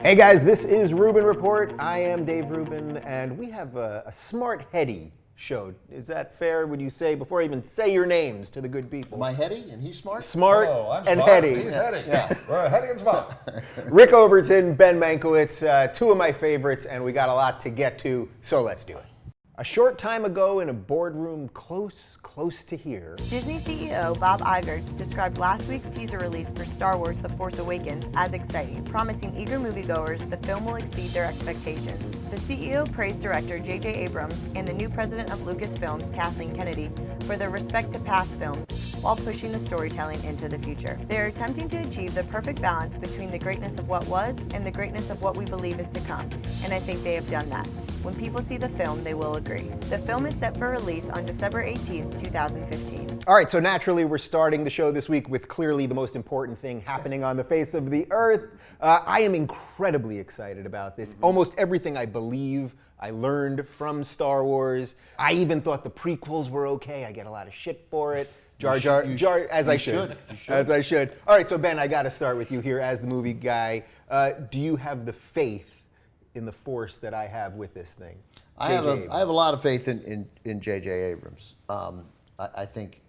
Hey guys, this is Rubin Report. I am Dave Rubin, and we have a smart heady show. Is that fair, would you say, before I even say your names to the good people? Am I heady and he's smart? Smart I'm and smart. heady. He's heady. Yeah. We're heady and smart. Rick Overton, Ben Mankiewicz, two of my favorites, and we got a lot to get to, so let's do it. A short time ago in a boardroom close to here. Disney CEO Bob Iger described last week's teaser release for Star Wars The Force Awakens as exciting, promising eager moviegoers the film will exceed their expectations. The CEO praised director J.J. Abrams and the new president of Lucasfilms, Kathleen Kennedy, for their respect to past films while pushing the storytelling into the future. They are attempting to achieve the perfect balance between the greatness of what was and the greatness of what we believe is to come, and I think they have done that. When people see the film, they will agree. The film is set for release on December 18th, 2015. All right, so naturally we're starting the show this week with clearly the most important thing happening on the face of the earth. I am incredibly excited about this. Almost everything I believe I learned from Star Wars. I even thought the prequels were okay. I get a lot of shit for it. Jar Jar, as I should. As I should. All right, so Ben, I got to start with you here as the movie guy. Do you have the faith in the Force that I have with this thing? I have a lot of faith in J.J. Abrams. I think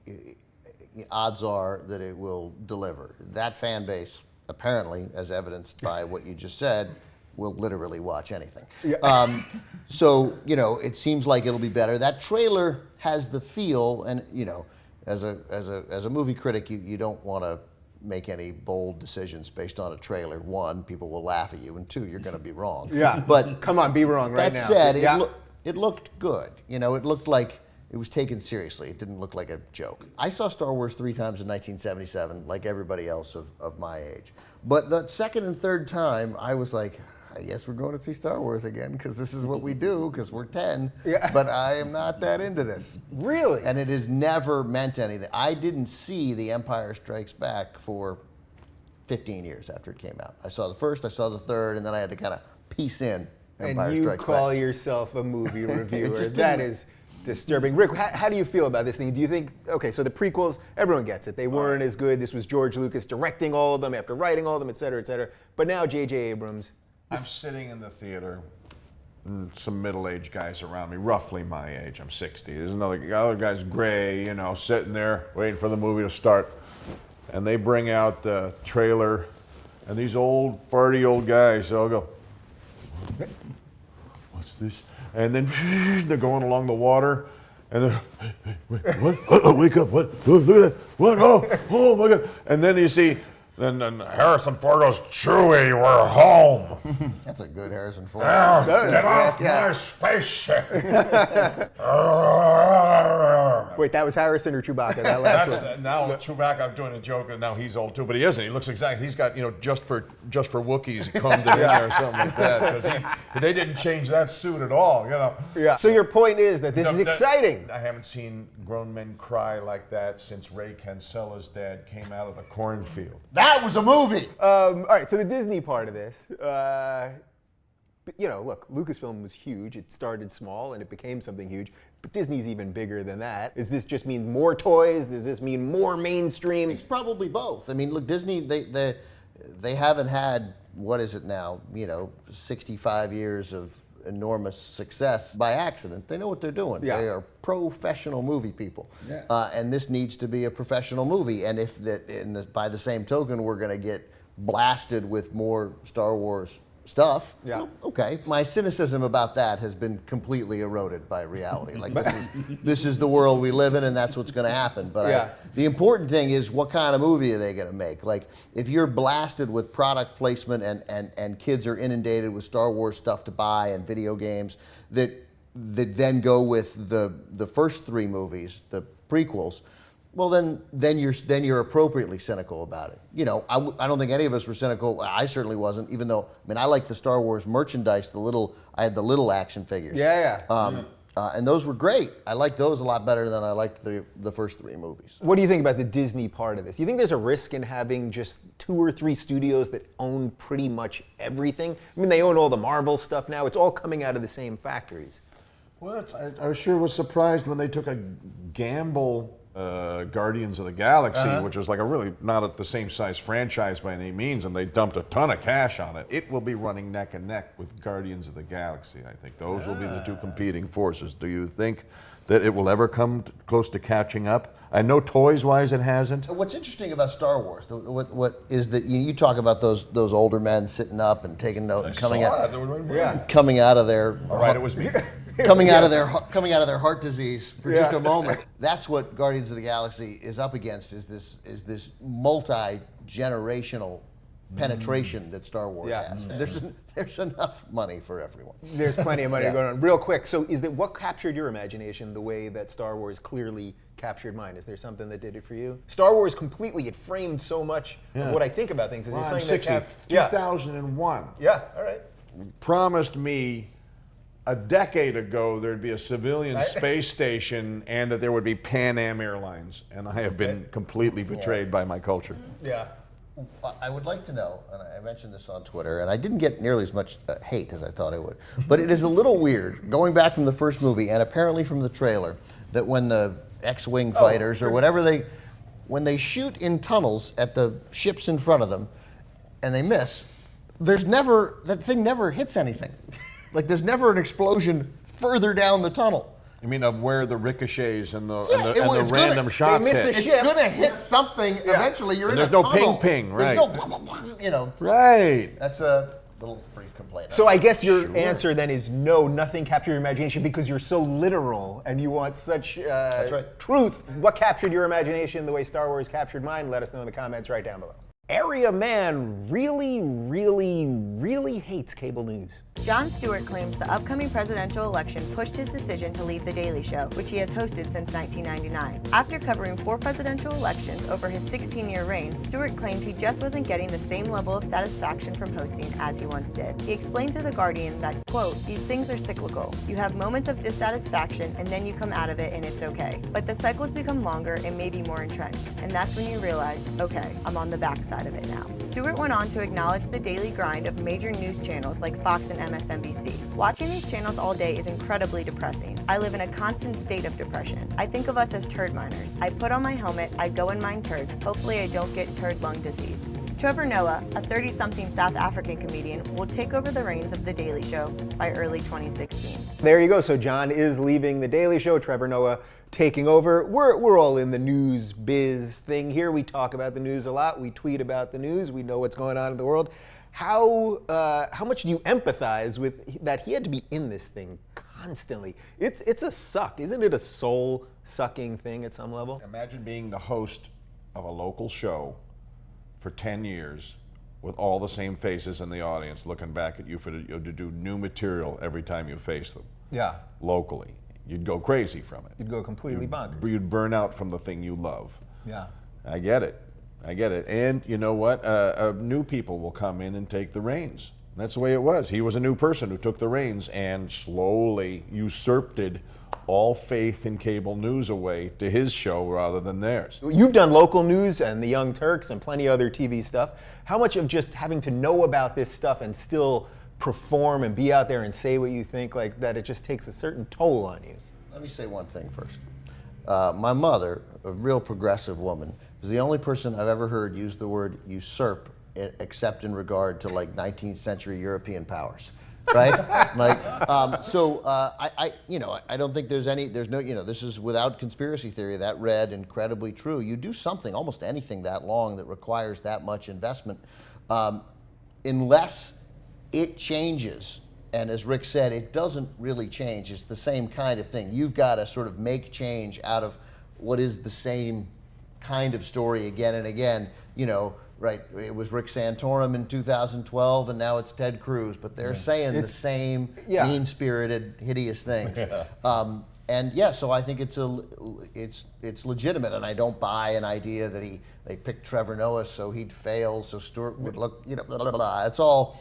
odds are that it will deliver. That fan base, apparently, as evidenced by what you just said, will literally watch anything. Yeah. So, it seems like it'll be better. That trailer has the feel, and, as a movie critic, you don't want to make any bold decisions based on a trailer. One, people will laugh at you, and two, you're going to be wrong. Yeah, but come on, be wrong right now. That said, it looked good. It looked like it was taken seriously. It didn't look like a joke. I saw Star Wars 3 times in 1977, like everybody else of my age. But the second and third time, I was like, I guess we're going to see Star Wars again because this is what we do because we're 10. Yeah. But I am not that into this. Really? And it has never meant anything. I didn't see The Empire Strikes Back for 15 years after it came out. I saw the first, I saw the third, and then I had to kind of piece in Empire Strikes Back. And you call yourself a movie reviewer. That is disturbing. Rick, how do you feel about this thing? Do you think, okay, so the prequels, everyone gets it. They weren't as good. This was George Lucas directing all of them after writing all of them, et cetera, et cetera. But now J.J. Abrams. I'm sitting in the theater, and some middle-aged guys around me, roughly my age. I'm 60. There's other guy's gray, sitting there waiting for the movie to start. And they bring out the trailer, and these old, farty old guys, they'll go, what's this? And then they're going along the water, and they're, hey, what? Oh, wake up, what? Oh, look at that, what? Oh my God. And then you see, then Harrison Ford goes, Chewie, we're home. That's a good Harrison Ford. Get off my spaceship. Wait, that was Harrison or Chewbacca? That last one. Now Chewbacca, I'm doing a joke, and now he's old too, but he isn't. He looks exactly. He's got just for Wookiees combed it in there or something like that. Because they didn't change that suit at all. Yeah. So your point is that this is exciting. I haven't seen grown men cry like that since Ray Kinsella's dad came out of the cornfield. That was a movie. All right. So the Disney part of this. Look, Lucasfilm was huge. It started small and it became something huge. But Disney's even bigger than that. Does this just mean more toys? Does this mean more mainstream? It's probably both. I mean, look, Disney, they haven't had, what is it now, 65 years of enormous success by accident. They know what they're doing. Yeah. They are professional movie people. Yeah. And this needs to be a professional movie. And by the same token, we're going to get blasted with more Star Wars stuff. Yeah. Well, okay. My cynicism about that has been completely eroded by reality. Like this is the world we live in, and that's what's going to happen. But the important thing is, what kind of movie are they going to make? Like, if you're blasted with product placement and kids are inundated with Star Wars stuff to buy and video games that then go with the first three movies, the prequels. Well, then you're appropriately cynical about it. I don't think any of us were cynical. I certainly wasn't, even though, I like the Star Wars merchandise, I had the little action figures. Yeah. And those were great. I liked those a lot better than I liked the first three movies. What do you think about the Disney part of this? Do you think there's a risk in having just 2 or 3 studios that own pretty much everything? They own all the Marvel stuff now. It's all coming out of the same factories. Well, I sure was surprised when they took a gamble Guardians of the Galaxy, which is like a really not at the same size franchise by any means, and they dumped a ton of cash on it. It will be running neck and neck with Guardians of the Galaxy. I think those will be the two competing forces. Do you think that it will ever come close to catching up? I know toys-wise it hasn't. What's interesting about Star Wars, what is that you talk about those older men sitting up and taking note and coming out of their All right, it was me. coming out of their heart disease for just a moment. That's what Guardians of the Galaxy is up against. Is this multi-generational penetration that Star Wars has. There's enough money for everyone. There's plenty of money going on. Real quick, so is that what captured your imagination the way that Star Wars clearly captured mine? Is there something that did it for you? Star Wars completely, it framed so much of what I think about things. Is there I'm something 60. that 2001. Yeah, all right. Promised me a decade ago there'd be a civilian space station and that there would be Pan Am Airlines, and I have been completely betrayed by my culture. Yeah. I would like to know, and I mentioned this on Twitter, and I didn't get nearly as much hate as I thought I would, but it is a little weird, going back from the first movie, and apparently from the trailer, that when the X-Wing fighters or whatever when they shoot in tunnels at the ships in front of them, and they miss, that thing never hits anything. Like there's never an explosion further down the tunnel. I mean, of where the ricochets and the it's random shots miss hit. a It's going to hit something eventually. You're And in there's a no tunnel. ping, right. There's no, Right. That's a little brief complaint. So I guess your answer then is no, nothing captured your imagination because you're so literal and you want such truth. What captured your imagination the way Star Wars captured mine? Let us know in the comments right down below. Area man really, really, really hates cable news. Jon Stewart claims the upcoming presidential election pushed his decision to leave The Daily Show, which he has hosted since 1999. After covering 4 presidential elections over his 16-year reign, Stewart claimed he just wasn't getting the same level of satisfaction from hosting as he once did. He explained to The Guardian that, quote, "These things are cyclical. You have moments of dissatisfaction and then you come out of it and it's okay. But the cycles become longer and maybe more entrenched, and that's when you realize, okay, I'm on the backside of it now." Stewart went on to acknowledge the daily grind of major news channels like Fox and MSNBC. Watching these channels all day is incredibly depressing. I live in a constant state of depression. I think of us as turd miners. I put on my helmet, I go and mine turds. Hopefully I don't get turd lung disease. Trevor Noah, a 30-something South African comedian, will take over the reins of The Daily Show by early 2016. There you go. So John is leaving The Daily Show. Trevor Noah taking over. We're all in the news biz thing here. We talk about the news a lot. We tweet about the news. We know what's going on in the world. How much do you empathize with that he had to be in this thing constantly? It's a suck. Isn't it a soul-sucking thing at some level? Imagine being the host of a local show for 10 years with all the same faces in the audience looking back at you to do new material every time you face them. Yeah. Locally. You'd go crazy from it. You'd go completely bonkers. You'd burn out from the thing you love. Yeah. I get it. And you know what? New people will come in and take the reins. That's the way it was. He was a new person who took the reins and slowly usurped all faith in cable news away to his show rather than theirs. You've done local news and the Young Turks and plenty of other TV stuff. How much of just having to know about this stuff and still perform and be out there and say what you think, like that, it just takes a certain toll on you? Let me say one thing first. My mother, a real progressive woman, is the only person I've ever heard use the word usurp except in regard to like 19th century European powers, right? I don't think there's no, this is without conspiracy theory, that read incredibly true. You do something, almost anything that long that requires that much investment, unless it changes. And as Rick said, it doesn't really change. It's the same kind of thing. You've got to sort of make change out of what is the same kind of story again and again. Right? It was Rick Santorum in 2012, and now it's Ted Cruz. But they're saying the same mean-spirited, hideous things. So I think it's legitimate, and I don't buy an idea that they picked Trevor Noah so he'd fail, so Stewart would look, blah, blah, blah. It's all.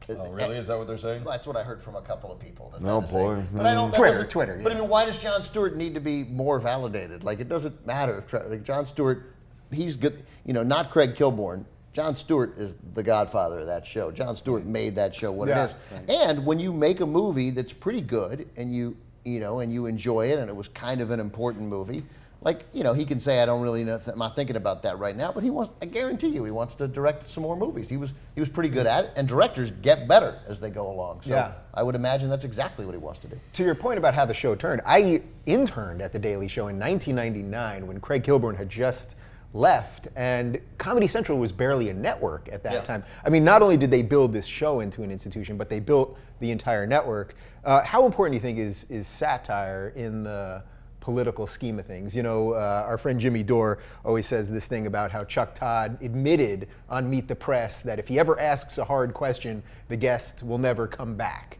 Oh, really? Is that what they're saying? That's what I heard from a couple of people. No, boy. But I don't. Twitter. But I mean, why does Jon Stewart need to be more validated? Like, it doesn't matter if Jon Stewart, he's good. Not Craig Kilborn. Jon Stewart is the godfather of that show. Jon Stewart made that show what it is. Right. And when you make a movie that's pretty good and you enjoy it, and it was kind of an important movie, like, you know, he can say, I don't really know, I'm not thinking about that right now, but I guarantee you, he wants to direct some more movies. He was pretty good at it, and directors get better as they go along. So Yeah. I would imagine that's exactly what he wants to do. To your point about how the show turned, I interned at The Daily Show in 1999 when Craig Kilborn had just left, and Comedy Central was barely a network at that time. I mean, not only did they build this show into an institution, but they built the entire network. How important do you think is satire in the political scheme of things? You know, our friend Jimmy Dore always says this thing about how Chuck Todd admitted on Meet the Press that if he ever asks a hard question, the guest will never come back.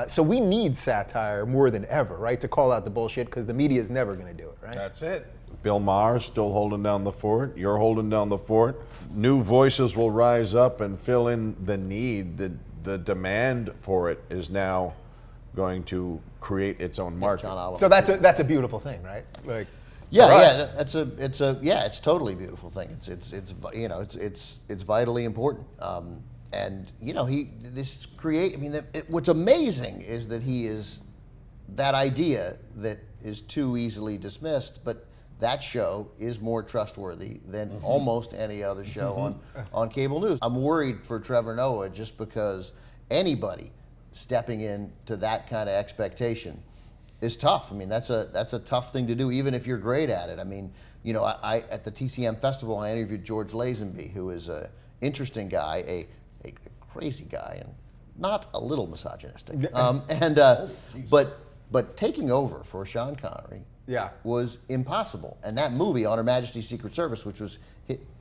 So we need satire more than ever, right, to call out the bullshit, because the media is never going to do it, right? That's it. Bill Maher's still holding down the fort. You're holding down the fort. New voices will rise up and fill in the need. The demand for it is now going to create its own market. John Oliver. So that's a beautiful thing, right? Like, for us. It's totally beautiful thing. It's vitally important. And you know, what's amazing is that he is that idea that is too easily dismissed, but that show is more trustworthy than almost any other show on cable news. I'm worried for Trevor Noah just because anybody stepping into that kind of expectation is tough. I mean, that's a tough thing to do, even if you're great at it. I mean, you know, I at the TCM Festival, I interviewed George Lazenby, who is an interesting guy, a crazy guy, and not a little misogynistic. But taking over for Sean Connery was impossible. And that movie, On Her Majesty's Secret Service,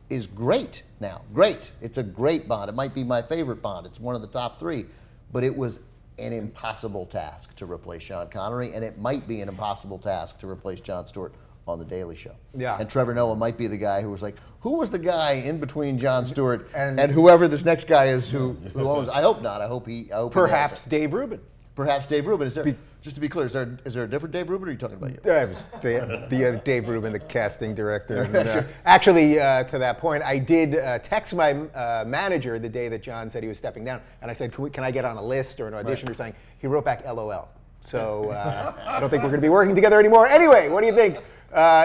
is great now. Great. It's a great Bond. It might be my favorite Bond. It's one of the top 3. But it was an impossible task to replace Sean Connery, and it might be an impossible task to replace Jon Stewart on The Daily Show. Yeah. And Trevor Noah might be the guy who was like, who was the guy in between Jon Stewart and whoever this next guy is who owns? I hope not. I hope he Perhaps Dave Rubin. Perhaps Dave Rubin. Just to be clear, is there a different Dave Rubin, or are you talking about you? The Dave Rubin, the casting director. And, actually, to that point, I did text my manager the day that John said he was stepping down, and I said, can I get on a list or an audition or something? He wrote back, LOL. So I don't think we're going to be working together anymore. Anyway, what do you think?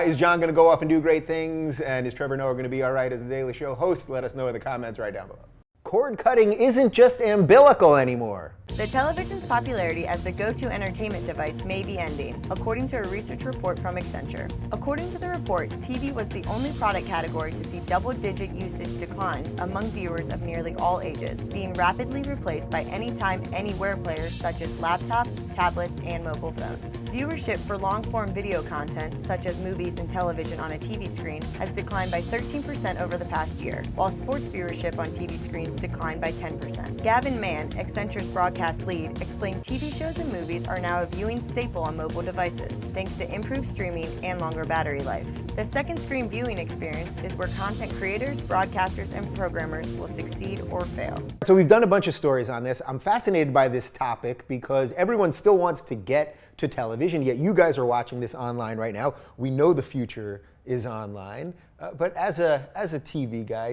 Is John going to go off and do great things? And is Trevor Noah going to be all right as the Daily Show host? Let us know in the comments right down below. Cord cutting isn't just umbilical anymore. The television's popularity as the go-to entertainment device may be ending, according to a research report from Accenture. According to the report, TV was the only product category to see double-digit usage declines among viewers of nearly all ages, being rapidly replaced by anytime, anywhere players such as laptops, tablets, and mobile phones. Viewership for long-form video content, such as movies and television on a TV screen, has declined by 13% over the past year, while sports viewership on TV screens declined by 10%. Gavin Mann, Accenture's broadcast lead, explained TV shows and movies are now a viewing staple on mobile devices, thanks to improved streaming and longer battery life. The second screen viewing experience is where content creators, broadcasters, and programmers will succeed or fail. So we've done a bunch of stories on this. I'm fascinated by this topic because everyone still wants to get to television, yet you guys are watching this online right now. We know the future is online, but as a TV guy,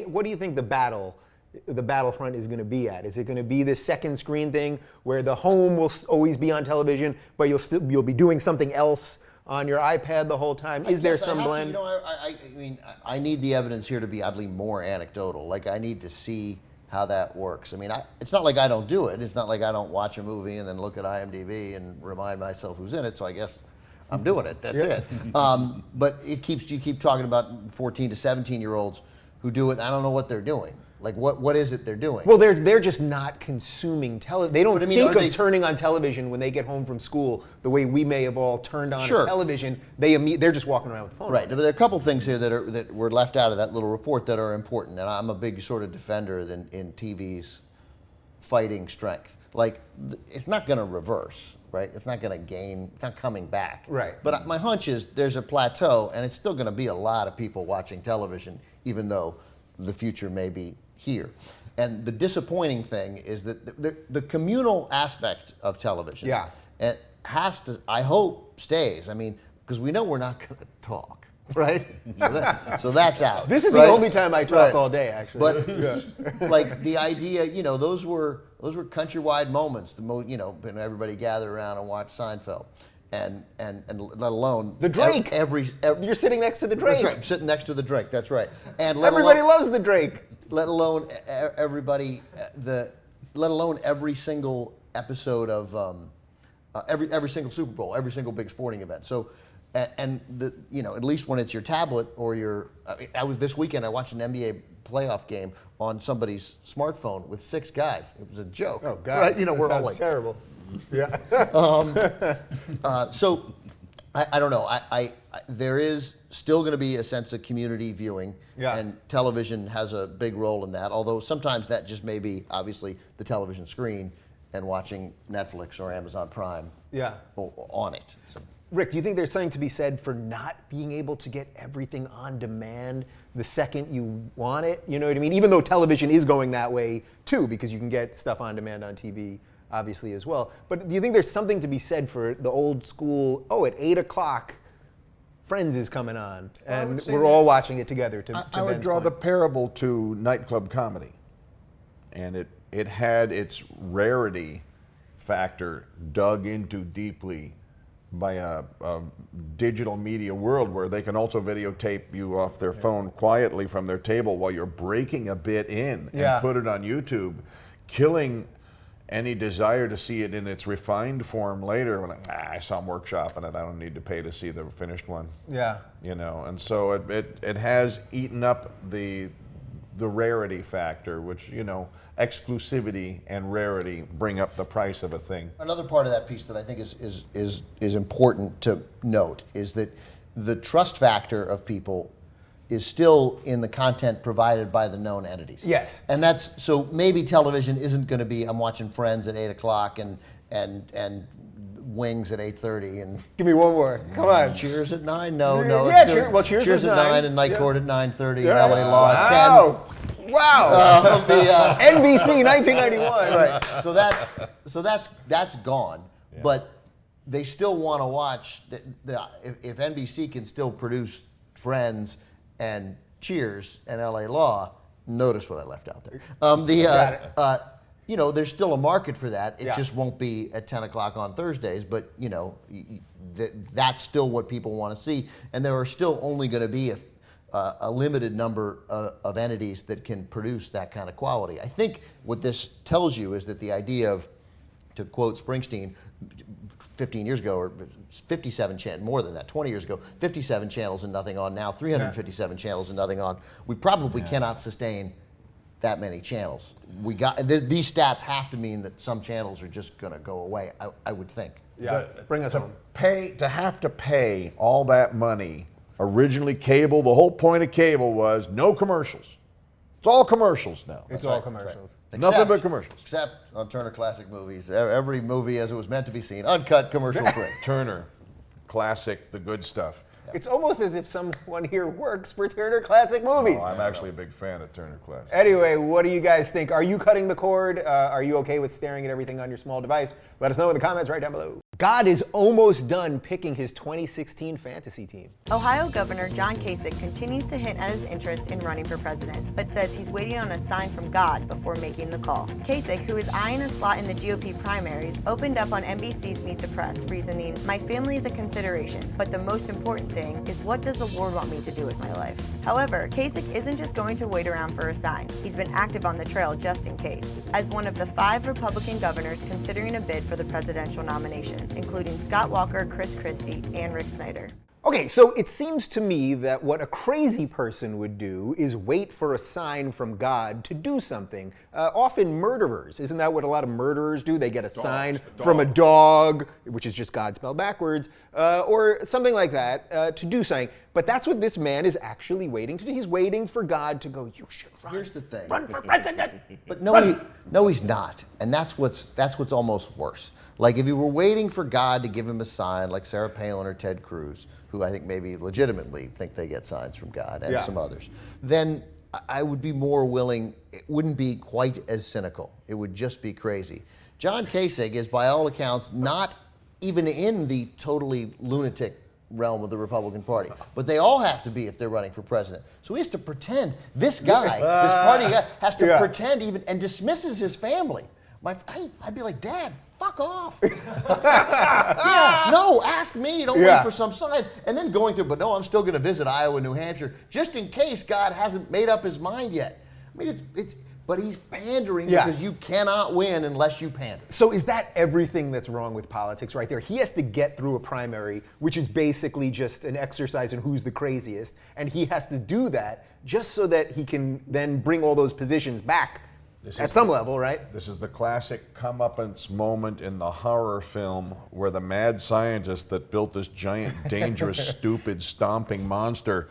what do you think the battlefront is going to be at? Is it going to be this second screen thing where the home will always be on television, but you'll be doing something else on your iPad the whole time? Is there some blend? I need the evidence here to be oddly more anecdotal. Like, I need to see how that works. I mean, it's not like I don't do it. It's not like I don't watch a movie and then look at IMDb and remind myself who's in it. So I guess I'm doing it. That's it. But you keep talking about 14 to 17-year-olds who do it. I don't know what they're doing. Like, what is it they're doing? Well, they're just not consuming television. They don't think of turning on television when they get home from school the way we may have all turned on a television. They're just walking around with the phone. Right. There are a couple things here that were left out of that little report that are important, and I'm a big sort of defender in TV's fighting strength. Like, it's not going to reverse, right? It's not going to gain. It's not coming back. Right. But my hunch is there's a plateau, and it's still going to be a lot of people watching television, even though the future may be here. And the disappointing thing is that the communal aspect of television it has to, I hope, stays. I mean, because we know we're not going to talk, right? So that's out. This is the only time I talk all day, actually. But like the idea, those were countrywide moments. When everybody gathered around and watched Seinfeld. and let alone The Drake. Every You're sitting next to the Drake. That's right. I'm sitting next to the Drake. That's right. And Everybody loves the Drake. let alone everybody let alone every single episode of every single Super Bowl, every single big sporting event. So, and at least when it's your tablet or your, this weekend I watched an NBA playoff game on somebody's smartphone with 6 guys. It was a joke. Oh God! Right? That we're all sounds like terrible. Yeah. So, I don't know. I there is still going to be a sense of community viewing, and television has a big role in that. Although sometimes that just may be obviously the television screen and watching Netflix or Amazon Prime. On it. So. Rick, do you think there's something to be said for not being able to get everything on demand the second you want it? You know what I mean? Even though television is going that way too, because you can get stuff on demand on TV, obviously, as well. But do you think there's something to be said for the old school, at 8 o'clock, Friends is coming on, and we're all watching it together I would draw the parable to nightclub comedy. And it had its rarity factor dug into deeply by a digital media world where they can also videotape you off their phone quietly from their table while you're breaking a bit in and put it on YouTube, killing any desire to see it in its refined form later. I saw them workshopping it, I don't need to pay to see the finished one. And so it has eaten up the rarity factor, which, exclusivity and rarity bring up the price of a thing. Another part of that piece that I think is important to note is that the trust factor of people is still in the content provided by the known entities. Yes. And that's, so maybe television isn't going to be, I'm watching Friends at 8 o'clock and Wings at 8:30 and give me one more. Come on. Cheers at 9. No. Yeah, Cheers at 9 and Night Court at 9:30 and LA Law at 10. Wow. NBC 1991. Right. So that's gone. Yeah. But they still want to watch. If NBC can still produce Friends and Cheers and LA Law, notice what I left out there. There's still a market for that. It just won't be at 10 o'clock on Thursdays, but, that's still what people want to see. And there are still only going to be a limited number of entities that can produce that kind of quality. I think what this tells you is that the idea of, to quote Springsteen, 15 years ago, or 57 more than that, 20 years ago, 57 channels and nothing on. Now 357 channels and nothing on. We probably cannot sustain that many channels. These stats have to mean that some channels are just going to go away, I would think. Bring us home. To have to pay all that money, originally cable, the whole point of cable was no commercials. It's all commercials now. It's all commercials. Nothing but commercials. Except on Turner Classic Movies. Every movie as it was meant to be seen, uncut, commercial free. Turner, classic, the good stuff. It's almost as if someone here works for Turner Classic Movies. Oh, I'm actually a big fan of Turner Classic. Anyway, what do you guys think? Are you cutting the cord? Are you okay with staring at everything on your small device? Let us know in the comments right down below. God is almost done picking his 2016 fantasy team. Ohio Governor John Kasich continues to hint at his interest in running for president, but says he's waiting on a sign from God before making the call. Kasich, who is eyeing a slot in the GOP primaries, opened up on NBC's Meet the Press, reasoning, "My family is a consideration, but the most important thing is what does the Lord want me to do with my life?" However, Kasich isn't just going to wait around for a sign. He's been active on the trail just in case, as one of the 5 Republican governors considering a bid for the presidential nomination, including Scott Walker, Chris Christie, and Rick Snyder. Okay, so it seems to me that what a crazy person would do is wait for a sign from God to do something. Often murderers, isn't that what a lot of murderers do? They get a sign from a dog, which is just God spelled backwards, or something like that, to do something. But that's what this man is actually waiting to do. He's waiting for God to go, you should run. Here's the thing. Run for president. But no, he's not. And that's what's almost worse. Like if he were waiting for God to give him a sign, like Sarah Palin or Ted Cruz, who I think maybe legitimately think they get signs from God, and some others, then I would be more willing. It wouldn't be quite as cynical. It would just be crazy. John Kasich is, by all accounts, not even in the totally lunatic realm of the Republican Party. But they all have to be if they're running for president. So he has to pretend, this guy, this party guy, has to pretend even, and dismisses his family. I'd be like, Dad, fuck off. Yeah, no, ask me. Don't wait for some sign. And then going through, but no, I'm still going to visit Iowa, New Hampshire, just in case God hasn't made up his mind yet. I mean, but he's pandering because you cannot win unless you pander. So is that everything that's wrong with politics right there? He has to get through a primary, which is basically just an exercise in who's the craziest, and he has to do that just so that he can then bring all those positions back at some level, right? This is the classic comeuppance moment in the horror film where the mad scientist that built this giant, dangerous, stupid, stomping monster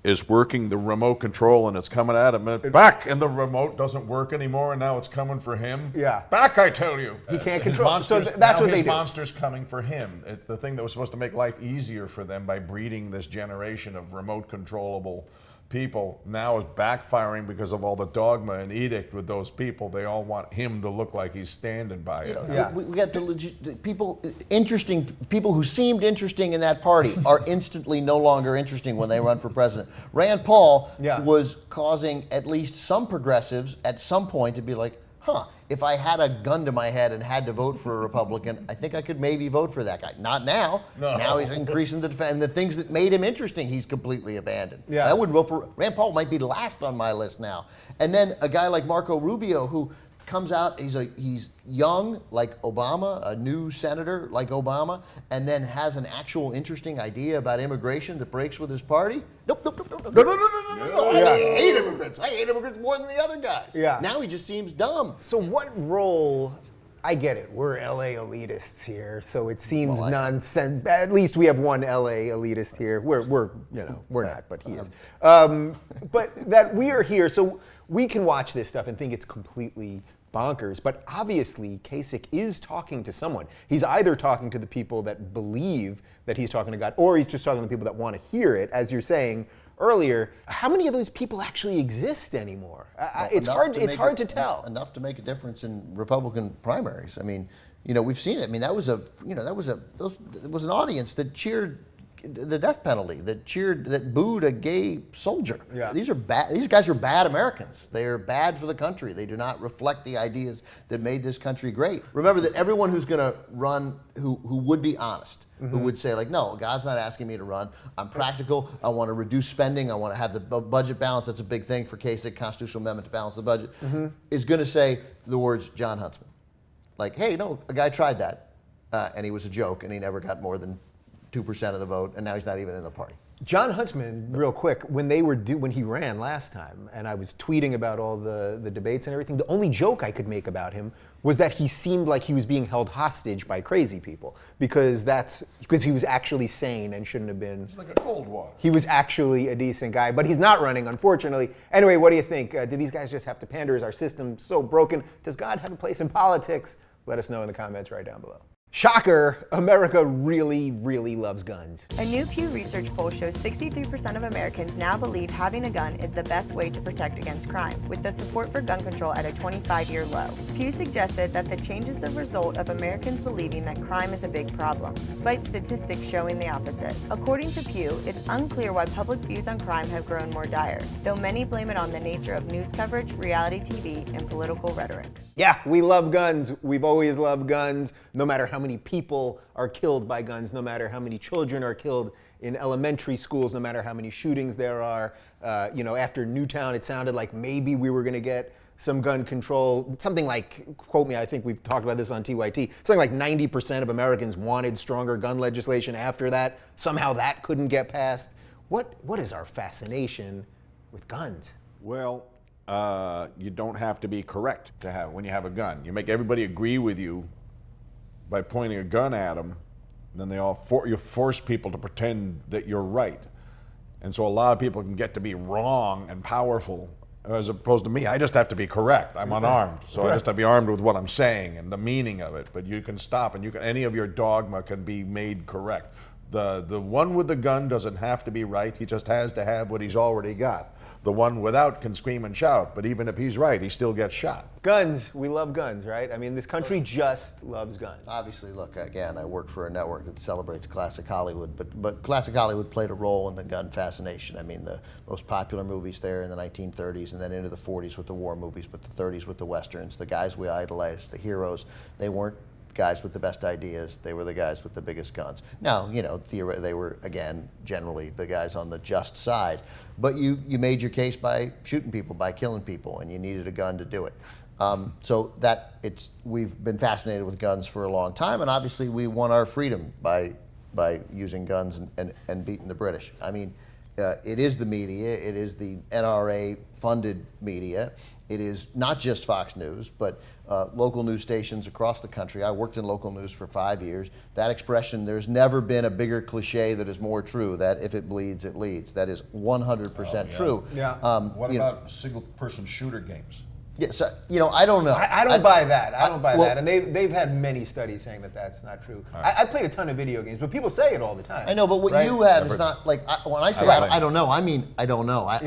is working the remote control and it's coming at him and back, and the remote doesn't work anymore and now it's coming for him. Yeah. Back, I tell you. He can't control. So that's now what they his do. monster's coming for him. It's the thing that was supposed to make life easier for them by breeding this generation of remote controllable people now is backfiring because of all the dogma and edict with those people. They all want him to look like he's standing by it. We got the people, interesting people who seemed interesting in that party are instantly no longer interesting when they run for president. Rand Paul was causing at least some progressives at some point to be like, if I had a gun to my head and had to vote for a Republican, I think I could maybe vote for that guy. Not now. No. Now he's increasing the defense. And the things that made him interesting, he's completely abandoned. Yeah. I wouldn't vote for Rand Paul. Might be last on my list now. And then a guy like Marco Rubio, who comes out, he's young like Obama, a new senator like Obama, and then has an actual interesting idea about immigration that breaks with his party. Nope. I hate immigrants. I hate immigrants more than the other guys. Yeah. Now he just seems dumb. So what role? I get it. We're LA elitists here, so it seems nonsense. At least we have one LA elitist here. We're not, but he is. But that we are here, so we can watch this stuff and think it's completely bonkers. But obviously, Kasich is talking to someone. He's either talking to the people that believe that he's talking to God, or he's just talking to the people that want to hear it. As you're saying earlier, how many of those people actually exist anymore? It's hard to tell. Enough to make a difference in Republican primaries. I mean, we've seen it. I mean, that was an audience that cheered the death penalty, that booed a gay soldier. Yeah. These guys are bad Americans. They are bad for the country. They do not reflect the ideas that made this country great. Remember that everyone who's going to run, who would be honest, who would say like, no, God's not asking me to run. I'm practical. I want to reduce spending. I want to have the budget balance. That's a big thing for Kasich, constitutional amendment to balance the budget, is going to say the words Jon Huntsman. Like, hey, no, a guy tried that, and he was a joke, and he never got more than 2% of the vote, and now he's not even in the party. Jon Huntsman, real quick, when he ran last time, and I was tweeting about all the debates and everything, the only joke I could make about him was that he seemed like he was being held hostage by crazy people, because he was actually sane and shouldn't have been. It's like a cold water. He was actually a decent guy, but he's not running, unfortunately. Anyway, what do you think? Do these guys just have to pander? Is our system so broken? Does God have a place in politics? Let us know in the comments right down below. Shocker, America really, really loves guns. A new Pew Research poll shows 63% of Americans now believe having a gun is the best way to protect against crime, with the support for gun control at a 25-year low. Pew suggested that the change is the result of Americans believing that crime is a big problem, despite statistics showing the opposite. According to Pew, it's unclear why public views on crime have grown more dire, though many blame it on the nature of news coverage, reality TV, and political rhetoric. Yeah, we love guns. We've always loved guns, no matter how many people are killed by guns, no matter how many children are killed in elementary schools, no matter how many shootings there are. After Newtown, it sounded like maybe we were going to get some gun control. Something like, quote me, I think we've talked about this on TYT, something like 90% of Americans wanted stronger gun legislation after that. Somehow that couldn't get passed. What is our fascination with guns? Well, you don't have to be correct when you have a gun. You make everybody agree with you by pointing a gun at them, then you force people to pretend that you're right. And so a lot of people can get to be wrong and powerful, as opposed to me. I just have to be correct. I'm unarmed, so I just have to be armed with what I'm saying and the meaning of it. But you can stop, and any of your dogma can be made correct. The one with the gun doesn't have to be right. He just has to have what he's already got. the one without can scream and shout, but even if he's right, he still gets shot. Guns, we love guns, right? I mean, this country just loves guns. Obviously, look, again, I work for a network that celebrates classic Hollywood, but classic Hollywood played a role in the gun fascination. I mean, the most popular movies there in the 1930s and then into the 40s with the war movies, but the 30s with the westerns, the guys we idolized, the heroes, they weren't guys with the best ideas, they were the guys with the biggest guns. Now, you know, they were, again, generally the guys on the just side, but you made your case by shooting people, by killing people, and you needed a gun to do it. So we've been fascinated with guns for a long time, and obviously we won our freedom by using guns and beating the British. I mean, it is the media, it is the NRA-funded media, it is not just Fox News, but local news stations across the country. I worked in local news for 5 years. That expression, there's never been a bigger cliche that is more true, that if it bleeds, it leads. That is 100% true. Yeah. What about single-person shooter games? Yeah, so, you know, I don't know. I don't buy that. I don't buy that. And they've had many studies saying that that's not true. I played a ton of video games, but people say it all the time. I know, but what right? you have is not like, when I say I don't know, I mean I don't know. I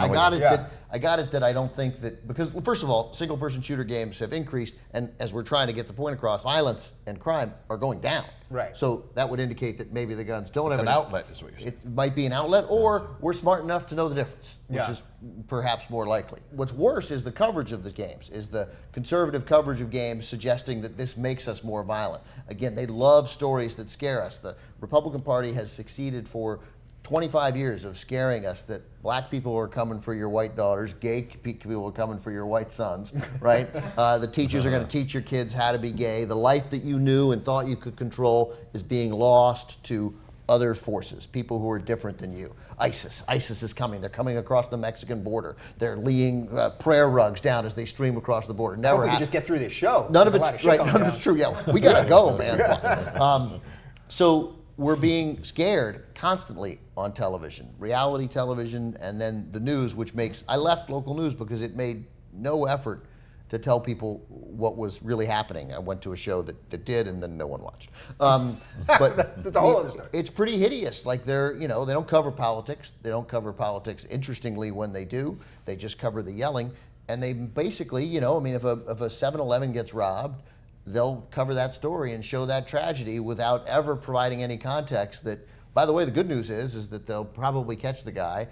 got it that I got it that I don't think that, because first of all, single person shooter games have increased, and as we're trying to get the point across, violence and crime are going down. Right. So that would indicate that maybe the guns don't have an outlet, is what you're saying. It might be an outlet, or we're smart enough to know the difference, which is perhaps more likely. What's worse is the coverage of the games, is the conservative coverage of games suggesting that this makes us more violent. Again, they love stories that scare us. The Republican Party has succeeded for 25 years of scaring us that black people are coming for your white daughters, gay people are coming for your white sons, right? The teachers are going to teach your kids how to be gay. The life that you knew and thought you could control is being lost to other forces, people who are different than you. ISIS is coming. They're coming across the Mexican border. They're laying prayer rugs down as they stream across the border. Never we could just get through this show. None of it's right. None of it's true. Yeah, we gotta go, man. So we're being scared constantly on television, reality television, and then the news, which makes, I left local news because it made no effort to tell people what was really happening. I went to a show that did, and then no one watched. But that's a whole other story. It's pretty hideous. Like they don't cover politics. They don't cover politics. Interestingly, when they do, they just cover the yelling. And they basically, if a 7-Eleven gets robbed, they'll cover that story and show that tragedy without ever providing any context that, by the way, the good news is that they'll probably catch the guy,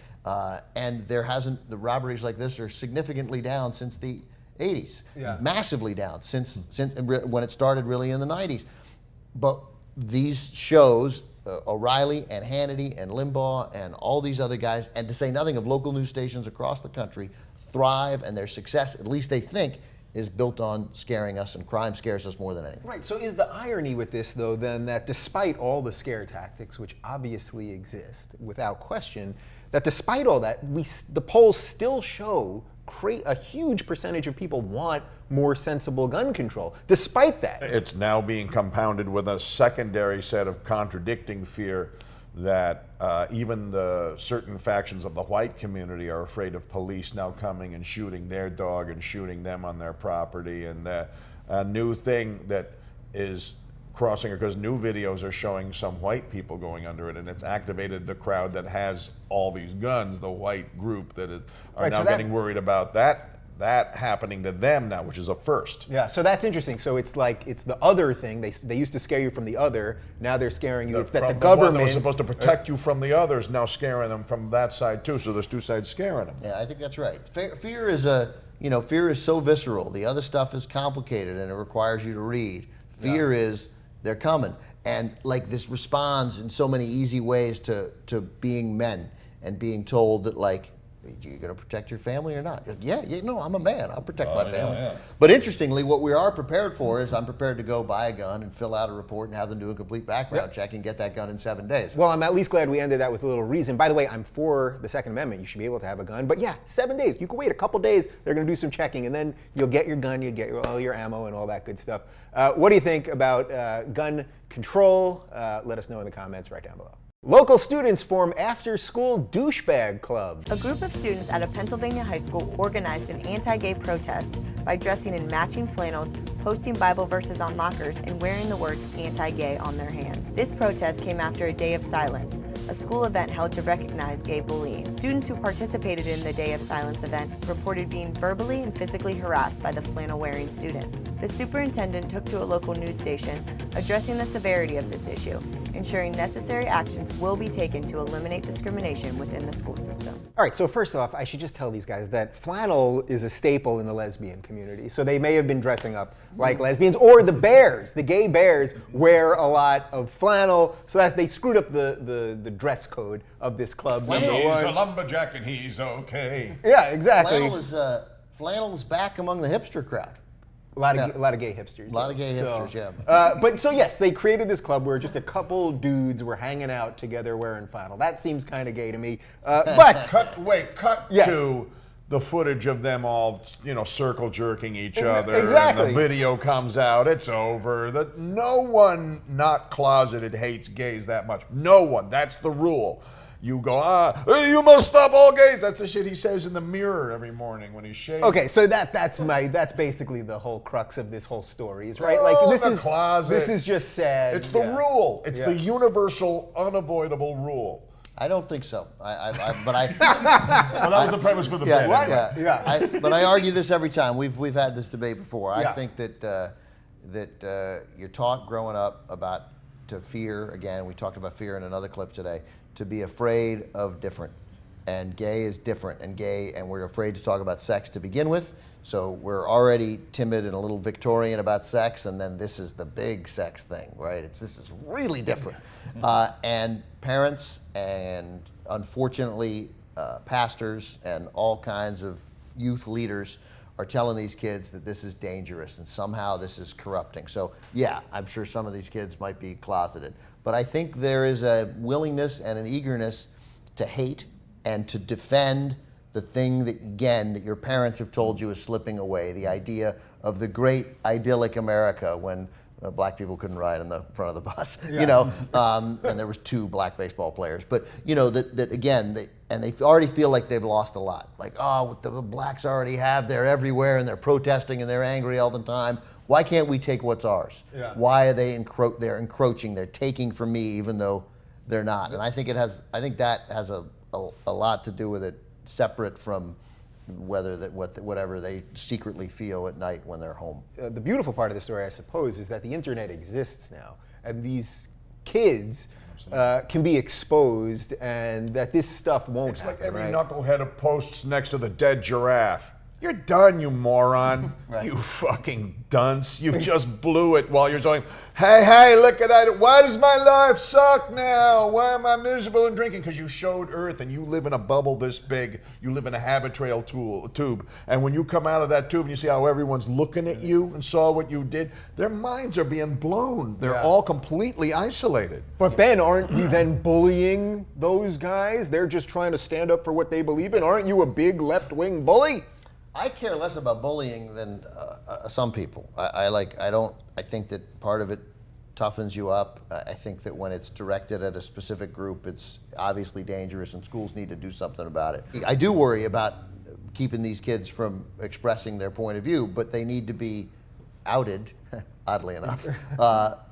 and the robberies like this are significantly down since the 80s, massively down since when it started really in the 90s. But these shows, O'Reilly and Hannity and Limbaugh and all these other guys, and to say nothing of local news stations across the country, thrive, and their success, at least they think, is built on scaring us, and crime scares us more than anything. Right, so is the irony with this, though, then, that despite all the scare tactics, which obviously exist, without question, that despite all that, the polls still show a huge percentage of people want more sensible gun control, despite that. It's now being compounded with a secondary set of contradicting fear that even the certain factions of the white community are afraid of police now coming and shooting their dog and shooting them on their property. And a new thing that is crossing, because new videos are showing some white people going under it, and it's activated the crowd that has all these guns, the white group that are now getting worried about that happening to them now, which is a first. Yeah, so that's interesting. So it's like, it's the other thing. They used to scare you from the other. Now they're scaring you. It's that the government one that was supposed to protect you from the others, now scaring them from that side too. So there's two sides scaring them. Yeah, I think that's right. Fear is fear is so visceral. The other stuff is complicated and it requires you to read. Fear is, they're coming. And like this responds in so many easy ways to being men and being told that, like, you're going to protect your family or not? No, I'm a man. I'll protect my family. Yeah. But interestingly, what we are prepared for is I'm prepared to go buy a gun and fill out a report and have them do a complete background check and get that gun in 7 days. Well, I'm at least glad we ended that with a little reason. By the way, I'm for the Second Amendment. You should be able to have a gun. But yeah, 7 days. You can wait a couple days. They're going to do some checking, and then you'll get your gun, you'll get all your ammo and all that good stuff. What do you think about gun control? Let us know in the comments right down below. Local students form after-school douchebag club. A group of students at a Pennsylvania high school organized an anti-gay protest by dressing in matching flannels, posting Bible verses on lockers, and wearing the words anti-gay on their hands. This protest came after a day of silence, a school event held to recognize gay bullying. Students who participated in the Day of Silence event reported being verbally and physically harassed by the flannel-wearing students. The superintendent took to a local news station, addressing the severity of this issue, ensuring necessary actions will be taken to eliminate discrimination within the school system. All right, so first off, I should just tell these guys that flannel is a staple in the lesbian community. So they may have been dressing up like lesbians, or the bears, the gay bears wear a lot of flannel, so that they screwed up the dress code of this club. He's Number one. a lumberjack and he's okay. Yeah, exactly. Flannel's back among the hipster crowd. A lot of gay hipsters. A lot of gay hipsters, yeah. But so yes, they created this club where just a couple dudes were hanging out together wearing flannel. That seems kind of gay to me. But Cut Yes. to the footage of them all, circle jerking each other. Exactly. And the video comes out. It's over. No one not closeted hates gays that much. No one. That's the rule. You go, you must stop all gays. That's the shit he says in the mirror every morning when he's shaving. okay, so that's basically the whole crux of this whole story, is right? Oh, Like the closet. this is just sad. It's the rule. It's the universal, unavoidable rule. I don't think so. But Well, that was the premise for the bit. What? anyway. Yeah. But I argue this every time. We've had this debate before. I Yeah. think that you're taught growing up to fear. Again, we talked about fear in another clip today. To be afraid of different, and gay is different, and we're afraid to talk about sex to begin with. So we're already timid and a little Victorian about sex, and then this is the big sex thing, right? This is really different. And parents and unfortunately pastors and all kinds of youth leaders are telling these kids that this is dangerous and somehow this is corrupting. So yeah, I'm sure some of these kids might be closeted, but I think there is a willingness and an eagerness to hate and to defend the thing that your parents have told you is slipping away, the idea of the great idyllic America when black people couldn't ride in the front of the bus, and there was 2 black baseball players. But they already feel like they've lost a lot. Like, what the blacks already have, they're everywhere and they're protesting and they're angry all the time. Why can't we take what's ours? Yeah. Why are they're encroaching, they're taking from me even though they're not? And I think that has a lot to do with it, separate from whatever they secretly feel at night when they're home. The beautiful part of the story, I suppose, is that the internet exists now, and these kids can be exposed, and that this stuff won't It's like happen, every right? knucklehead posts next to the dead giraffe. You're done, you moron. Right. You fucking dunce. You just blew it while you're going, hey, look at that. Why does my life suck now? Why am I miserable and drinking? Because you showed Earth and you live in a bubble this big. You live in a Habitrail tube. And when you come out of that tube and you see how everyone's looking at you and saw what you did, their minds are being blown. They're all completely isolated. But Ben, aren't you then bullying those guys? They're just trying to stand up for what they believe in. Aren't you a big left-wing bully? I care less about bullying than some people. I think that part of it toughens you up. I think that when it's directed at a specific group, it's obviously dangerous and schools need to do something about it. I do worry about keeping these kids from expressing their point of view, but they need to be outed, oddly enough,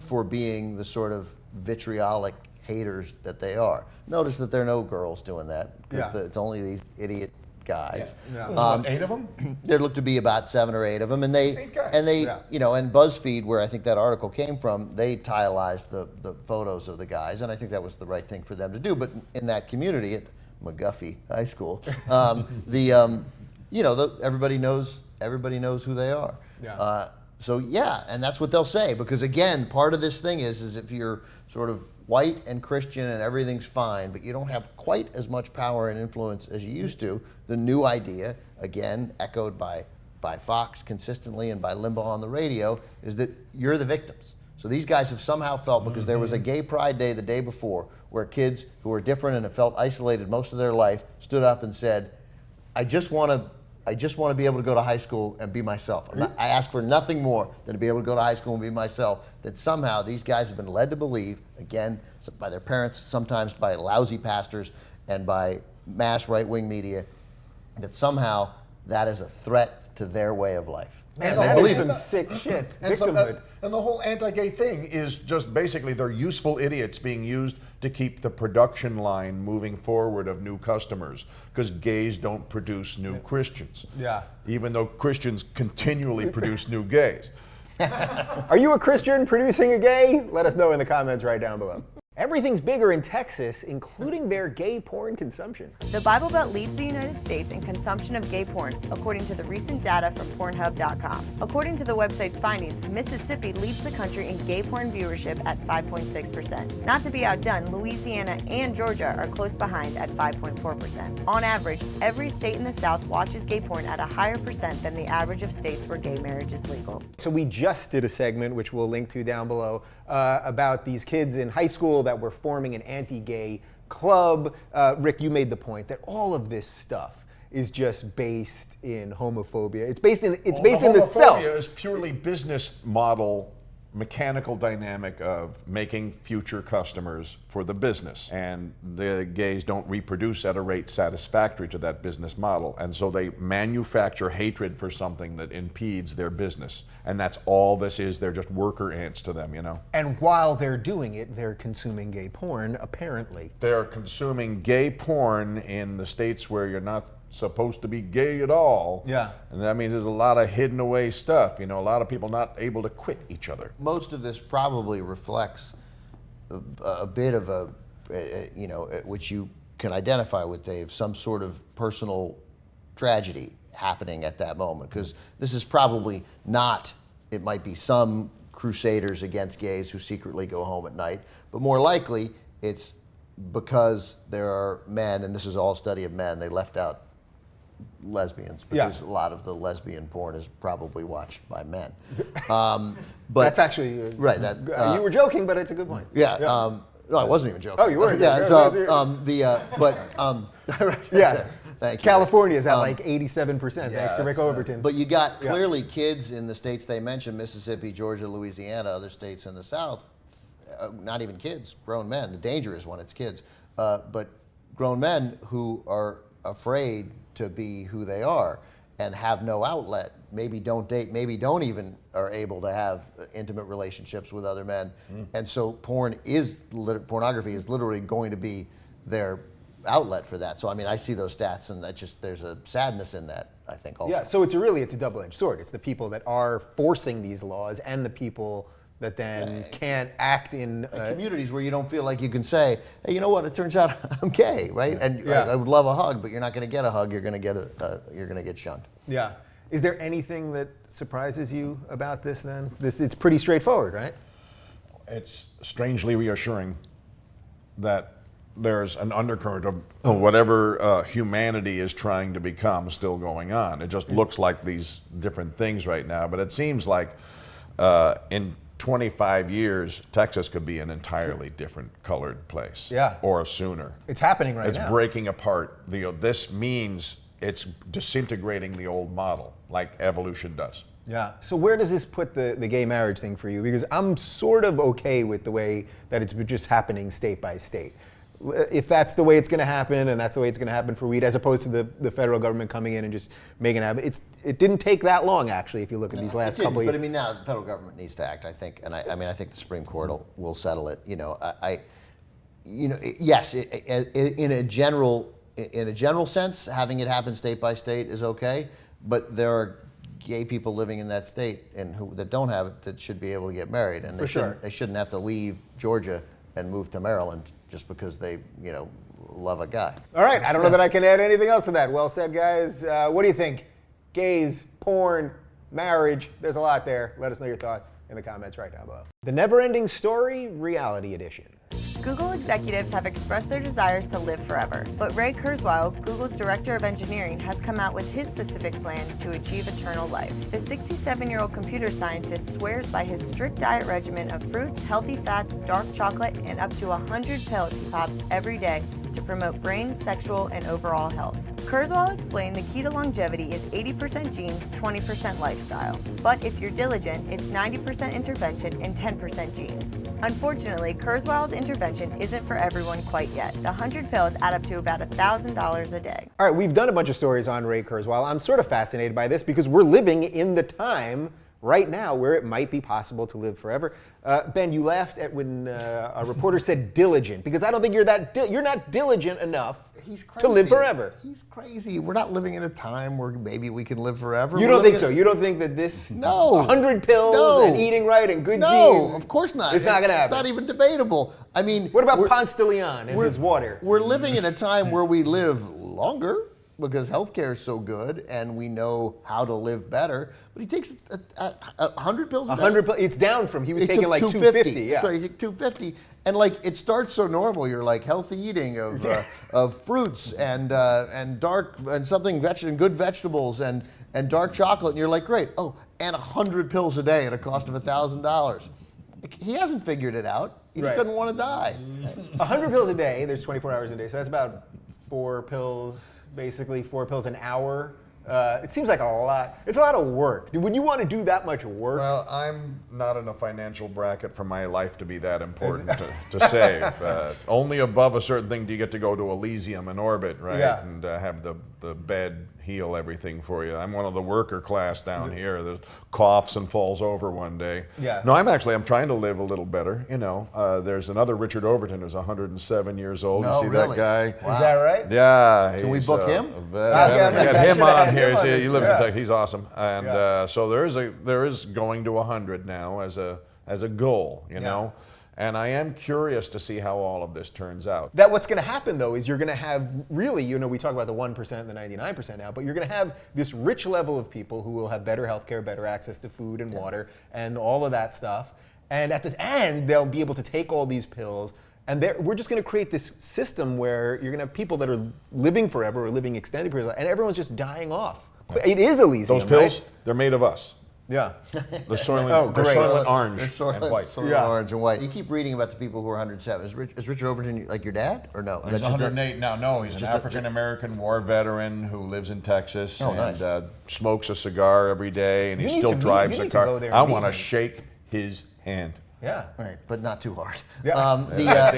for being the sort of vitriolic haters that they are. Notice that there are no girls doing that, because it's only these idiot guys. What, 8 of them? There looked to be about 7 or 8 of them, and they Eight guys. and BuzzFeed, where I think that article came from, they tilized the photos of the guys, and I think that was the right thing for them to do. But in that community at McGuffey High School, everybody knows who they are. Yeah. And that's what they'll say, because again, part of this thing is if you're sort of white and Christian and everything's fine, but you don't have quite as much power and influence as you used to, the new idea, again, echoed by Fox consistently and by Limbaugh on the radio, is that you're the victims. So these guys have somehow felt, because there was a gay pride day the day before, where kids who were different and have felt isolated most of their life stood up and said, I just want to be able to go to high school and be myself. I ask for nothing more than to be able to go to high school and be myself. That somehow these guys have been led to believe, again, by their parents, sometimes by lousy pastors, and by mass right-wing media, that somehow that is a threat to their way of life. Man, the that whole- is some sick shit. And so Victimhood. and the whole anti-gay thing is just basically they're useful idiots being used to keep the production line moving forward of new customers, because gays don't produce new Christians. Yeah. Even though Christians continually produce new gays. Are you a Christian producing a gay? Let us know in the comments right down below. Everything's bigger in Texas, including their gay porn consumption. The Bible Belt leads the United States in consumption of gay porn, according to the recent data from Pornhub.com. According to the website's findings, Mississippi leads the country in gay porn viewership at 5.6%. Not to be outdone, Louisiana and Georgia are close behind at 5.4%. On average, every state in the South watches gay porn at a higher percent than the average of states where gay marriage is legal. So we just did a segment, which we'll link to down below, about these kids in high school that were forming an anti-gay club. Rick, you made the point that all of this stuff is just based in homophobia. It's based in the self. Homophobia is purely business model, mechanical dynamic of making future customers for the business. And the gays don't reproduce at a rate satisfactory to that business model. And so they manufacture hatred for something that impedes their business. And that's all this is. They're just worker ants to them, you know? And while they're doing it, they're consuming gay porn, apparently. They're consuming gay porn in the states where you're not supposed to be gay at all. Yeah. And that means there's a lot of hidden away stuff. You know, a lot of people not able to quit each other. Most of this probably reflects a bit of which you can identify with, Dave, some sort of personal tragedy happening at that moment. Because this is probably not, it might be some crusaders against gays who secretly go home at night, but more likely it's because there are men, and this is all study of men, they left out lesbians because a lot of the lesbian porn is probably watched by men. But That's actually right. You were joking, but it's a good point. Yeah. No, I wasn't even joking. Oh, you weren't? Yeah. Okay. So right. Yeah. Thank you. California is at like 87%, thanks to Rick Overton. But you got clearly kids in the states they mentioned: Mississippi, Georgia, Louisiana, other states in the South. Not even kids, grown men. The danger is when it's kids, but grown men who are afraid to be who they are and have no outlet, maybe don't date, maybe don't even are able to have intimate relationships with other men. And so pornography is literally going to be their outlet for that. So I mean, I see those stats, and there's a sadness in that, I think, also. Yeah, so it's a double-edged sword. It's the people that are forcing these laws and the people that then can't act in communities where you don't feel like you can say, hey, you know what? It turns out I'm gay, right? And I would love a hug, but you're not going to get a hug. You're going to get you're going to get shunned. Yeah. Is there anything that surprises you about this? Then it's pretty straightforward, right? It's strangely reassuring that there's an undercurrent of whatever humanity is trying to become still going on. It just looks like these different things right now, but it seems like in 25 years, Texas could be an entirely different colored place. Yeah. Or sooner. It's happening right now. It's breaking apart. This means it's disintegrating the old model, like evolution does. Yeah. So where does this put the gay marriage thing for you? Because I'm sort of okay with the way that it's just happening state by state. If that's the way it's going to happen, and that's the way it's going to happen for weed, as opposed to the federal government coming in and just making it happen. It didn't take that long, actually, if you look at these last couple of years. But I mean, now the federal government needs to act, I think, and I think the Supreme Court will settle it. You know, yes, in a general sense, having it happen state by state is okay, but there are gay people living in that state and that don't have it that should be able to get married, and they shouldn't have to leave Georgia and move to Maryland just because they, love a guy. All right, I don't know that I can add anything else to that. Well said, guys. What do you think? Gays, porn, marriage, there's a lot there. Let us know your thoughts in the comments right down below. The Never-Ending Story Reality Edition. Google executives have expressed their desires to live forever, but Ray Kurzweil, Google's director of engineering, has come out with his specific plan to achieve eternal life. The 67-year-old computer scientist swears by his strict diet regimen of fruits, healthy fats, dark chocolate, and up to 100 pills he pops every day to promote brain, sexual, and overall health. Kurzweil explained the key to longevity is 80% genes, 20% lifestyle. But if you're diligent, it's 90% intervention and 10% genes. Unfortunately, Kurzweil's intervention isn't for everyone quite yet. The 100 pills add up to about $1,000 a day. All right, we've done a bunch of stories on Ray Kurzweil. I'm sort of fascinated by this because we're living in the time right now where it might be possible to live forever. Ben, you laughed at when a reporter said diligent, because I don't think you're not diligent enough to live forever. He's crazy. We're not living in a time where maybe we can live forever. You don't think so? You don't think that this 100 pills No. and eating right and good No, genes? of course not. It's not going to happen. It's not even debatable. I mean, What about Ponce de Leon and his water? We're living in a time where we live longer because healthcare is so good and we know how to live better. But he takes 100 pills a day. 100 pills. It's down from, he was taking took like 250. Yeah. That's right, he took 250. And like it starts so normal. You're like healthy eating of fruits and dark and good vegetables and dark chocolate. And you're like, great. Oh, and 100 pills a day at a cost of $1,000. He hasn't figured it out. He just Right. doesn't want to die. 100 pills a day, there's 24 hours a day, so that's about 4 pills, basically 4 pills an hour. It seems like a lot. It's a lot of work. Would you want to do that much work? Well, I'm not in a financial bracket for my life to be that important to save. Only above a certain thing do you get to go to Elysium in orbit, right? Yeah. And have the bed heal everything for you. I'm one of the worker class down here that coughs and falls over one day. Yeah. No, I'm trying to live a little better. You know, there's another Richard Overton who's 107 years old. No, You see really? that guy? Is that right? Yeah. Can we he's, book him? Yeah, Get I him should've had on here. him on He this, lives yeah. in Texas. He's awesome. And Yeah. so there is going to 100 now as a goal, you know. And I am curious to see how all of this turns out. That what's going to happen, though, is you're going to have really, we talk about the 1% and the 99% now, but you're going to have this rich level of people who will have better healthcare, better access to food and water and all of that stuff. And at the end, they'll be able to take all these pills. And we're just going to create this system where you're going to have people that are living forever or living extended periods, and everyone's just dying off. It is Elysium, Those pills, right? they're made of us. Yeah. The Soylent, Oh, great. Orange It's sort and of, white. Yeah. orange and white. You keep reading about the people who are 107. Is Richard Overton like your dad or no? He's That's just a- 108 now. No, he's an just a- African-American war veteran who lives in Texas Oh, and nice. Smokes a cigar every day, and he You need still to meet- drives you a need to car. go there I and meet want to him. shake his hand. Yeah. Right, but not too hard. Yeah.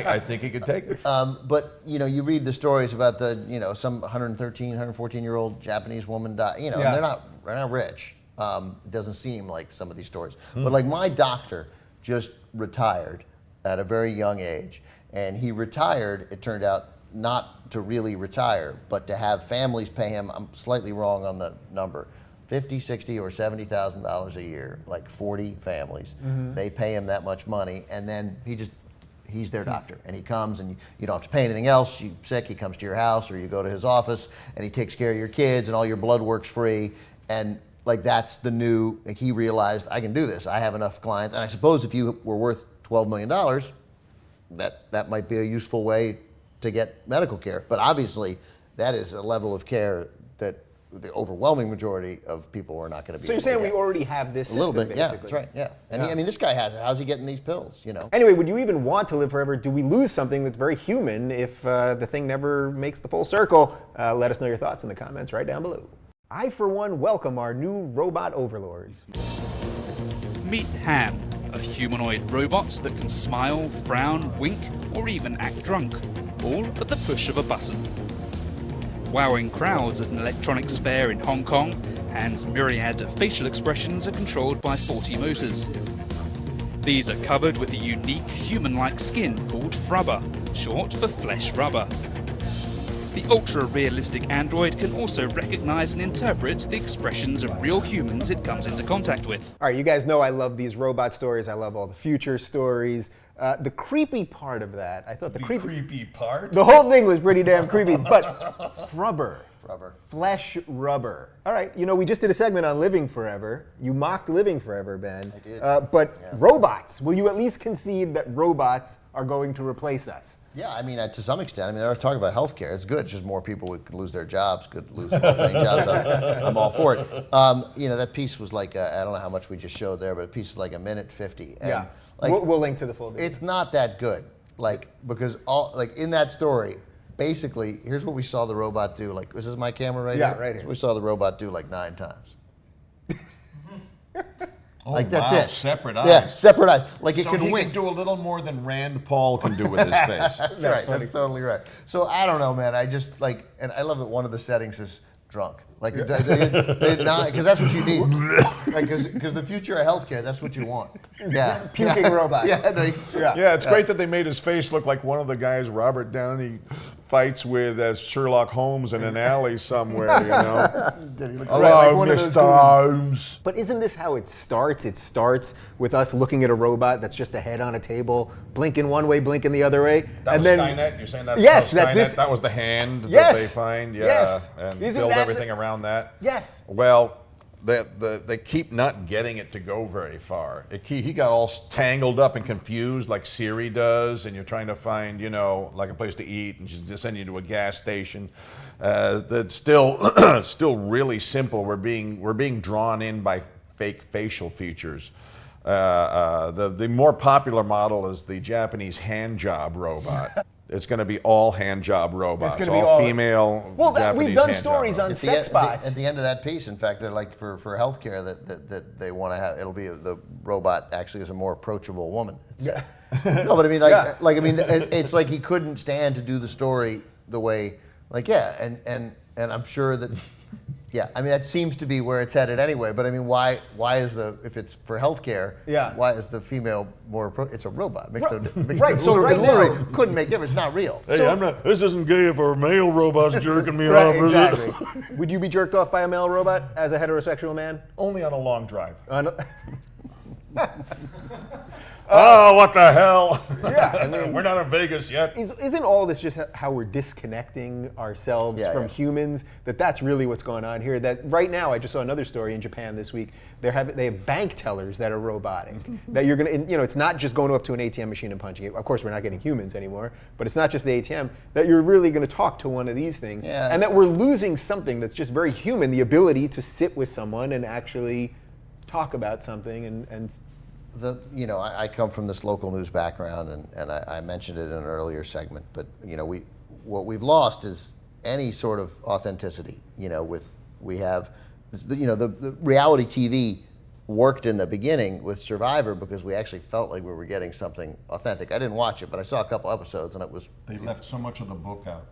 I think he could take it. But you read the stories about some 113, 114-year-old Japanese woman died. And Yeah. they're not rich. It doesn't seem like some of these stories. But like my doctor just retired at a very young age, and he retired. It turned out not to really retire, but to have families pay him. I'm slightly wrong on the number. $50,000, $60,000, or $70,000 a year, like 40 families. They pay him that much money, and then he's their doctor, and he comes, and you don't have to pay anything else. You're sick, he comes to your house, or you go to his office, and he takes care of your kids, and all your blood work's free. And like that's the new. Like, he realized, I can do this. I have enough clients, and I suppose if you were worth $12 million, that might be a useful way to get medical care. But obviously, that is a level of care that the overwhelming majority of people are not going to be. So you're able saying to we get. already have this A system, little bit, basically? yeah, that's right, yeah. And Yeah. this guy has it. How's he getting these pills? Anyway, would you even want to live forever? Do we lose something that's very human if the thing never makes the full circle? Let us know your thoughts in the comments right down below. I, for one, welcome our new robot overlords. Meet Ham, a humanoid robot that can smile, frown, wink, or even act drunk, all at the push of a button. Wowing crowds at an electronics fair in Hong Kong, Ham's myriad facial expressions are controlled by 40 motors. These are covered with a unique human-like skin called frubber, short for flesh rubber. The ultra-realistic android can also recognize and interpret the expressions of real humans it comes into contact with. All right, you guys know I love these robot stories. I love all the future stories. The creepy part of that, I thought the creepy part? The whole thing was pretty damn creepy, but frubber. Rubber. Flesh rubber. All right, we just did a segment on living forever. You mocked living forever, Ben. I did. But robots, will you at least concede that robots are going to replace us? Yeah, I mean, to some extent. They're talking about healthcare. It's good. It's just more people could lose their jobs, could lose well-paying jobs. I'm all for it. That piece was like, I don't know how much we just showed there, but a piece is like 1:50. And Yeah. like, We'll link to the full video. it's not that good. Because in that story, basically, here's what we saw the robot do. Like, this is my camera right Yeah, here? right here. We saw the robot do like 9 times. Oh, Like, that's wow, it. Separate eyes. Yeah, separate eyes. Like, it So can he wink. can do a little more than Rand Paul can do with his face. That's right. That's totally right. So I don't know, man. I just like, and I love that one of the settings is drunk. Like, because that's what you need. Like, because the future of healthcare, that's what you want. Yeah, Puking robots. Yeah, no, Yeah, it's great that they made his face look like one of the guys Robert Downey fights with as Sherlock Holmes in an alley somewhere, you know. Hello, like one of those Mr. Holmes. But isn't this how it starts? It starts with us looking at a robot that's just a head on a table, blinking one way, blinking the other way, That and was then Skynet? You're saying that's Yes, how that Skynet, this- that was the hand Yes, that they find? Yeah, yes. and Isn't build that everything around that? yes. Well, they keep not getting it to go very far. He got all tangled up and confused like Siri does, and you're trying to find, you know, like a place to eat, and she's just sending you to a gas station. That's still still really simple. We're being drawn in by fake facial features. The more popular model is the Japanese hand job robot. It's going to be all hand job robots, gonna be all all- female. Well, Japanese we've done hand job stories on robots. sex bots. At the end of that piece, in fact, they're like for healthcare that they want to have. It'll be the robot actually is a more approachable woman. Yeah. No, but I mean, Yeah. it's like he couldn't stand to do the story the way, like, yeah, and I'm sure that, yeah, I mean, that seems to be where it's headed anyway. But I mean, why is if it's for healthcare, Yeah. why is the female more? It's a robot. Makes Right, so right literally now- couldn't make difference. It's not real. Hey, I'm not. This isn't gay if a male robot's jerking me Right, off. is it? exactly. Would you be jerked off by a male robot as a heterosexual man? Only on a long drive. No. Oh, what the hell? Yeah, I mean- we're not in Vegas yet. Isn't all this just how we're disconnecting ourselves Yeah, from yeah. humans? That's really what's going on here. That right now, I just saw another story in Japan this week. They have bank tellers that are robotic. That you're gonna, it's not just going up to an ATM machine and punching it. Of course, we're not getting humans anymore, but it's not just the ATM. That you're really going to talk to one of these things, Yeah, and it's that we're losing something that's just very human: the ability to sit with someone and actually talk about something and I come from this local news background, and I mentioned it in an earlier segment, but what we've lost is any sort of authenticity. We have, the reality TV worked in the beginning with Survivor because we actually felt like we were getting something authentic. I didn't watch it, but I saw a couple episodes, and it was. They left so much of the book out.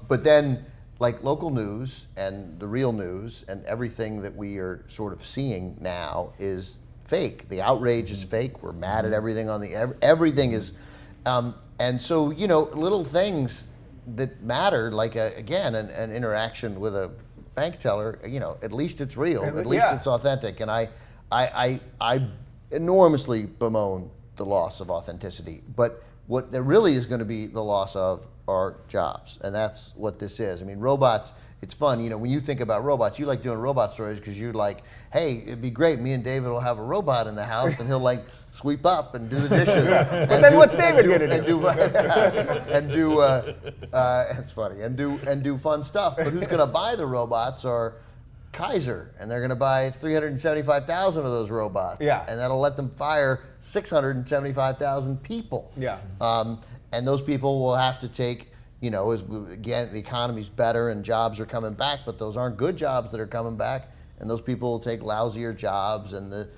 But then, like local news and the real news and everything that we are sort of seeing now is fake. The outrage is fake. We're mad at everything everything is, and so little things that matter, like again an interaction with a bank teller. At least it's real. At least Yeah. it's authentic. And I enormously bemoan the loss of authenticity. But what there really is going to be the loss of are jobs, and that's what this is. I mean, robots, it's fun. When you think about robots, you like doing robot stories because you're like, hey, it'd be great. Me and David will have a robot in the house, and he'll like sweep up and do the dishes. But then what's David going to do? It's funny, and do fun stuff. But who's going to buy the robots are Kaiser, and they're going to buy 375,000 of those robots. Yeah. And that'll let them fire 675,000 people. Yeah. And those people will have to take, again, the economy's better and jobs are coming back, but those aren't good jobs that are coming back. And those people will take lousier jobs, and the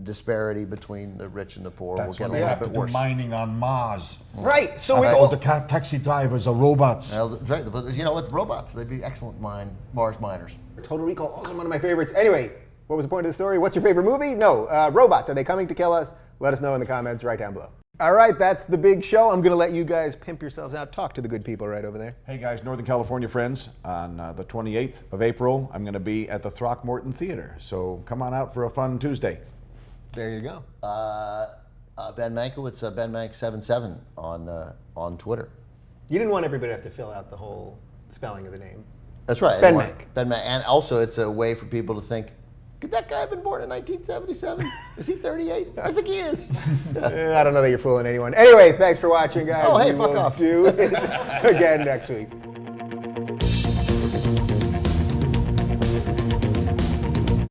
disparity between the rich and the poor will That's get when a they little have to bit do worse. mining on Mars. Right. So Okay. it All all, the taxi drivers are robots. Well, that's right, but you know what? Robots, they'd be excellent Mars miners. Total Recall, also one of my favorites. Anyway, what was the point of the story? What's your favorite movie? No, robots. Are they coming to kill us? Let us know in the comments right down below. All right, that's the big show. I'm going to let you guys pimp yourselves out. Talk to the good people right over there. Hey guys, Northern California friends, on the 28th of April, I'm going to be at the Throckmorton Theater. So come on out for a fun Tuesday. There you go. Ben Mankiewicz, Ben Mank77 on Twitter. You didn't want everybody to have to fill out the whole spelling of the name. That's right. Ben anyway, Mank. Ben Mank. And also, it's a way for people to think, could that guy have been born in 1977? Is he 38? I think he is. I don't know that you're fooling anyone. Anyway, thanks for watching, guys. Oh, hey, We fuck will off. do it again next week.